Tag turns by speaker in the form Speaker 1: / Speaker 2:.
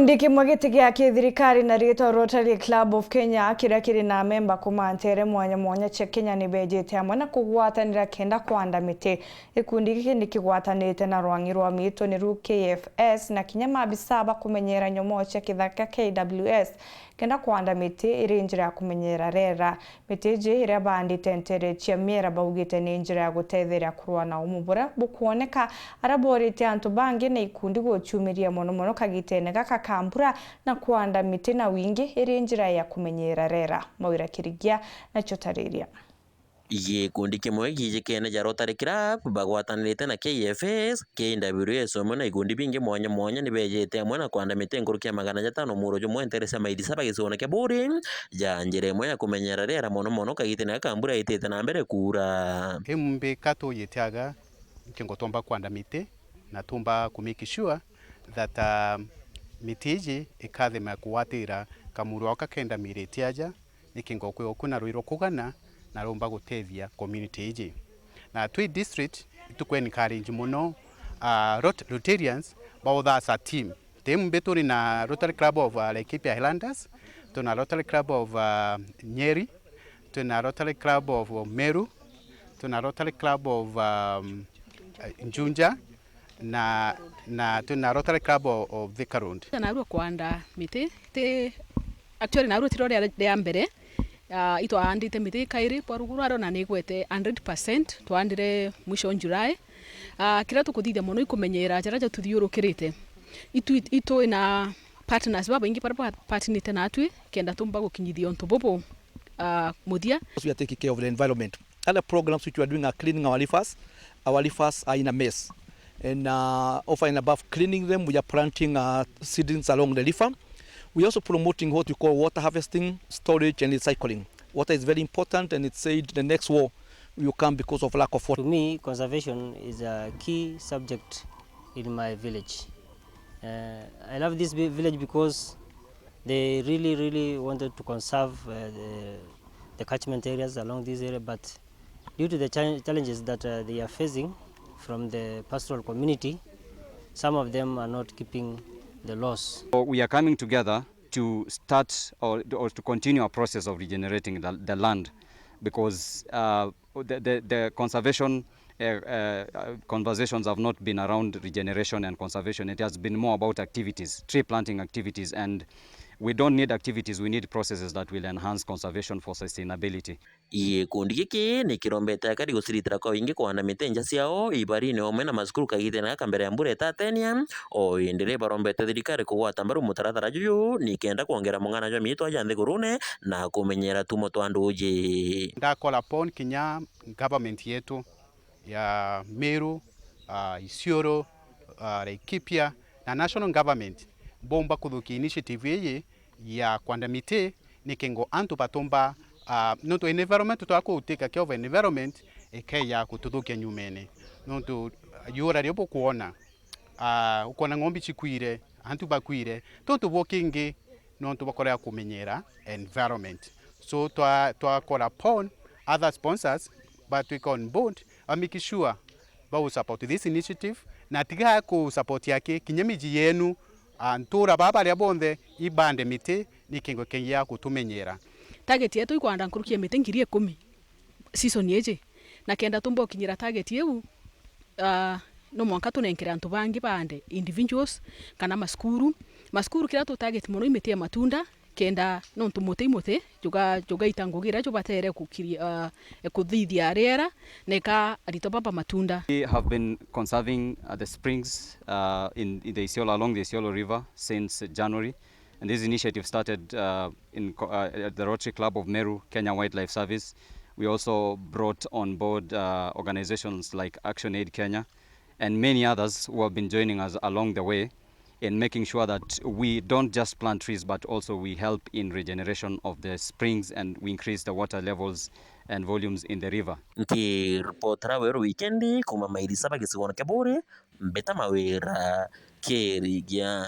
Speaker 1: Ndiki mwagiti gia thirikari na rĩtwa Rotary Club of Kenya kiria kiri na memba kuma ntere mwanya mwanya cia Kenya ni bejete hamwe na kugwatanira kenda kwanda miti. Ikundi giki ni kigwatanite na rwangi rwa mito ni RUU KFS na kinya mabisaba kumenyera nyomo cia kithaka KWS kenda kwanda miti iri njira ya kumenyera RIERA. Miti iji iria bandite ntere cia MIERA baugite ni njira ya gutetheria kurua na umubura bukuoneka araborite antu bangi na ikundi guchumiria mono kagitene gaka kambura na kwanda miti na wingi iri njira ya kumenyera RIERA. Mawira kirigia na chotariria.
Speaker 2: Gikundi kimwe gijikene ja Rotary Club bagwatanirite na KFS KWS omwe na ikundi bingi mwanya mwanya ni bejete hamwe na kwanda miti ngurukia 500 muro jumwe nteresa maidisaba gicona kia buri ja njira imwe ya kumenyera RIERA mono kagitene kambura itete na mbere kura
Speaker 3: kembe kato yetiaga kingo tomba kwanda miti na tomba kumake sure that miti iji ikathema kuwatira kamuru waka kenda miretiaja nikingo kwe okuna ruiro kugana na romba gutethia community iji na twi district itukwe encourage muno Rotarians both as a team beturi na Rotary Club of Laikipia Highlanders, tuna Rotary Club of Nyeri, tuna Rotary Club of Meru, tuna Rotary Club of Njunja na tuna Rotary Club of Vikarund.
Speaker 4: Na kwanda miti te actually na tirore ya mbere ito andite miti KIRI poruguru aro na nigwete 100% twandire mwisho July. Kira tukuthithia muno ikumenyera jaraja tuthiurukirite itu ina partners baba ingi para partnerite na atwi kenda tumba gukinyithia onto BUBU mudia.
Speaker 5: We are taking care of the environment. Other programs which we are doing are cleaning our rivers. Our rivers are in a mess, and over and above cleaning them, we are planting seedlings along the river. We are also promoting what we call water harvesting, storage and recycling. Water is very important, and it's said the next war will come because of lack of water.
Speaker 6: To me, conservation is a key subject in my village. I love this village because they really wanted to conserve the catchment areas along this area, but due to the challenges that they are facing from the pastoral community, some of them are not keeping the laws.
Speaker 7: So we are coming together to start or to continue our process of regenerating the land, because the conservation conversations have not been around regeneration and conservation. It has been more about activities, tree planting activities, and we don't need activities, we need processes that will enhance conservation for sustainability.
Speaker 2: Gikundi giki ni kirombete akari guciritira kwa wingi kwanda miti nja ciao ibari-ini omwe na macukuru kagitene gaka mbere ya mbura itatenia o indire barombete thirikari kugwata mbaru mutaratara juyu ni kenda kuongera mung'ana jwa mitwa ja nthigurune na kumenyera tumo twa nduji.
Speaker 3: Call upon Kenya government yetu ya Meru, Isiolo, Laikipia na national government bomba kuthuki initiative iyi ya kwanda miti nikingo antu batomba nonto environment twako uteka care of environment ekeya kututhukia nyumene nonto yura ryo kuona ukona ng'ombe chikwire antu bakwire tonto bokingi nonto bakora kumenyera environment, so twa call upon other sponsors but we can board and make sure ba support this initiative na tiga ku support yake kinyamiji yenu antura baba ya bonde ibande miti nikingo Kenya kutumenyera.
Speaker 4: Target yetu ikwanda nkurukia miti ngiri 10 season yeje na kenda tumbo kinyira target yewu no mwanka tunenkera antu bangi bande individuals kana maskuru kira tu target muno imiti ya matunda kenda no tumute juga itangugira jo batere kukiria kuthithia RIERA neka arito baba matunda.
Speaker 7: We have been conserving the springs in the Isiolo, along the Isiolo River since January, and this initiative started in the Rotary Club of Meru, Kenya Wildlife Service. We also brought on board organizations like Action Aid Kenya and many others who have been joining us along the way in making sure that we don't just plant trees but also we help in regeneration of the springs and we increase the water levels and volumes in the river.
Speaker 2: Nki reportera weru weekendi kuma maidisaba gicigona kia buri mbeta mawira kirigia.